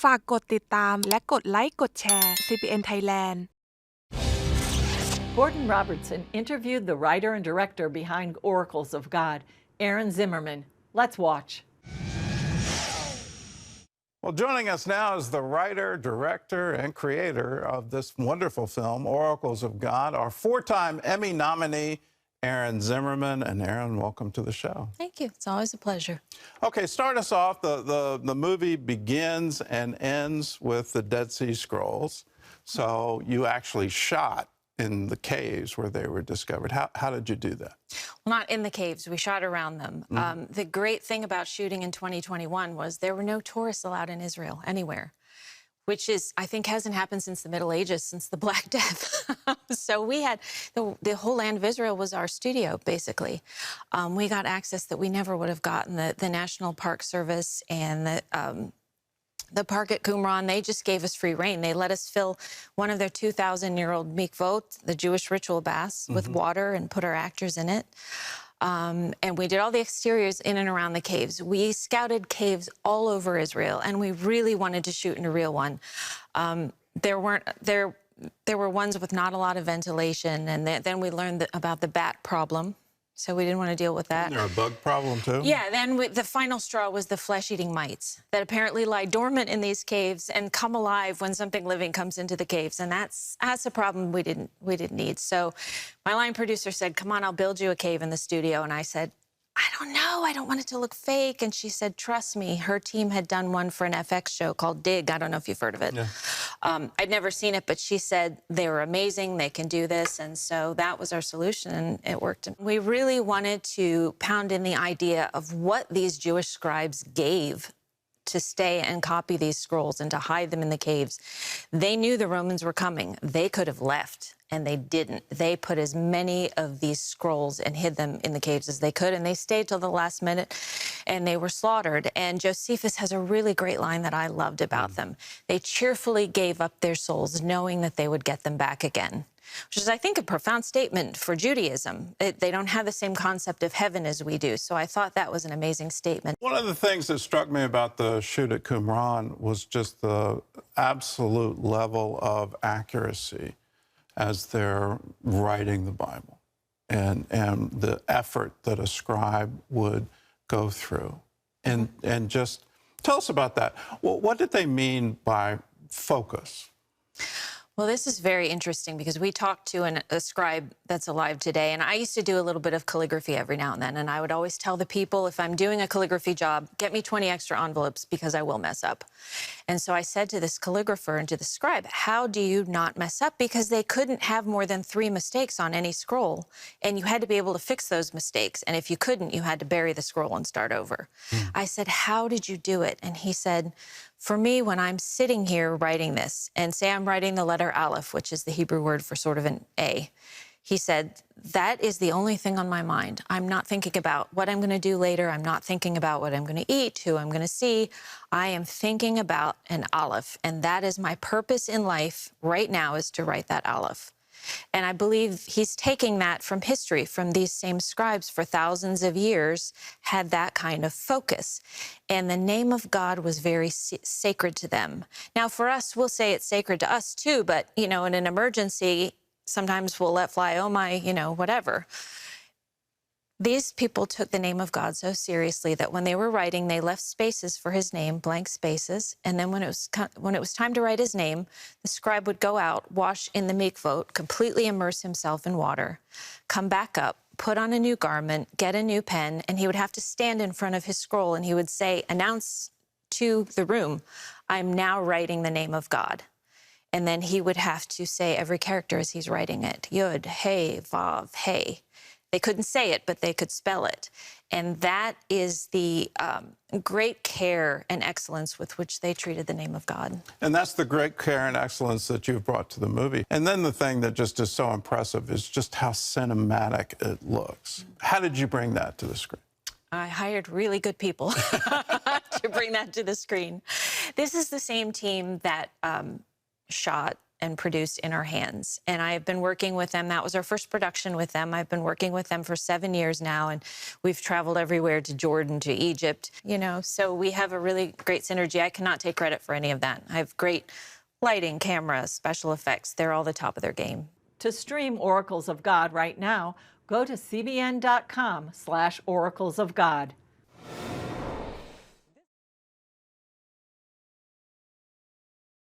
ฝากกดติดตามและกดไลค์กดแชร์ CBN Thailand Gordon Robertson interviewed the writer and director behind Oracles of God, Aaron Zimmerman. Let's watch. Well, joining us now is the writer, director, and creator of this wonderful film, Oracles of God, our four-time Emmy nominee, Aaron Zimmerman. And Aaron, welcome to the show. Thank you. It's always a pleasure. Okay, start us off. The movie begins and ends with the Dead Sea Scrolls. So you actually shot in the caves where they were discovered. How did you do that? Well, not in the caves. We shot around them. The great thing about shooting in 2021 was there were no tourists allowed in Israel anywhere, which is, I think, hasn't happened since the Middle Ages, since the Black Death. So we had, the whole land of Israel was our studio, basically. We got access that we never would have gotten. The National Park Service and the park at Qumran, they just gave us free rein. They let us fill one of their 2,000-year-old mikvot, the Jewish ritual baths, with water and put our actors in it. And we did all the exteriors in and around the caves. We scouted caves all over Israel, and we really wanted to shoot in a real one. There were ones with not a lot of ventilation, and then we learned about the bat problem. So we didn't want to deal with that. Isn't there a bug problem, too? Yeah, then the final straw was the flesh-eating mites that apparently lie dormant in these caves and come alive when something living comes into the caves. And that's a problem we didn't need. So my line producer said, come on, I'll build you a cave in the studio. And I said, I don't know. I don't want it to look fake. And she said, trust me. Her team had done one for an FX show called Dig. I don't know if you've heard of it. Yeah. I'd never seen it, but she said they were amazing. They can do this. And so that was our solution, and it worked. We really wanted to pound in the idea of what these Jewish scribes gave to stay and copy these scrolls and to hide them in the caves. They knew the Romans were coming. They could have left, and they didn't. They put as many of these scrolls and hid them in the caves as they could, and they stayed till the last minute, and they were slaughtered. And Josephus has a really great line that I loved about them. They cheerfully gave up their souls, knowing that they would get them back again, which is, I think, a profound statement for Judaism. They don't have the same concept of heaven as we do, so I thought that was an amazing statement. One of the things that struck me about the shoot at Qumran was just the absolute level of accuracy as they're writing the Bible and the effort that a scribe would go through. And just tell us about that. What did they mean by focus? Well, this is very interesting because we talked to a scribe that's alive today, and I used to do a little bit of calligraphy every now and then, and I would always tell the people, if I'm doing a calligraphy job, get me 20 extra envelopes because I will mess up. And so I said to this calligrapher and to the scribe, how do you not mess up? Because they couldn't have more than 3 mistakes on any scroll, and you had to be able to fix those mistakes, and if you couldn't, you had to bury the scroll and start over. I said, how did you do it? And he said, for me, when I'm sitting here writing this, and say I'm writing the letter Aleph, which is the Hebrew word for sort of an A, he said, that is the only thing on my mind. I'm not thinking about what I'm going to do later. I'm not thinking about what I'm going to eat, who I'm going to see. I am thinking about an Aleph, and that is my purpose in life right now, is to write that Aleph. And I believe he's taking that from history, from these same scribes for thousands of years, had that kind of focus. And the name of God was very sacred to them. Now, for us, we'll say it's sacred to us too, but, you know, in an emergency, sometimes we'll let fly, oh my, you know, whatever. These people took the name of God so seriously that when they were writing, they left spaces for his name, blank spaces. And then when it was time to write his name, the scribe would go out, wash in the mikvot, completely immerse himself in water, come back up, put on a new garment, get a new pen, and he would have to stand in front of his scroll and he would say, announce to the room, I'm now writing the name of God. And then he would have to say every character as he's writing it, Yud, Hey, Vav, Hey. They couldn't say it, but they could spell it. And that is the great care and excellence with which they treated the name of God. And that's the great care and excellence that you've brought to the movie. And then the thing that just is so impressive is just how cinematic it looks. How did you bring that to the screen? I hired really good people to bring that to the screen. This is the same team that shot and produced in our hands. And I have been working with them. That was our first production with them. I've been working with them for 7 years now, and we've traveled everywhere to Jordan, to Egypt, so we have a really great synergy. I cannot take credit for any of that. I have great lighting, camera, special effects. They're all the top of their game. To stream Oracles of God right now, go to cbn.com/oraclesofgod.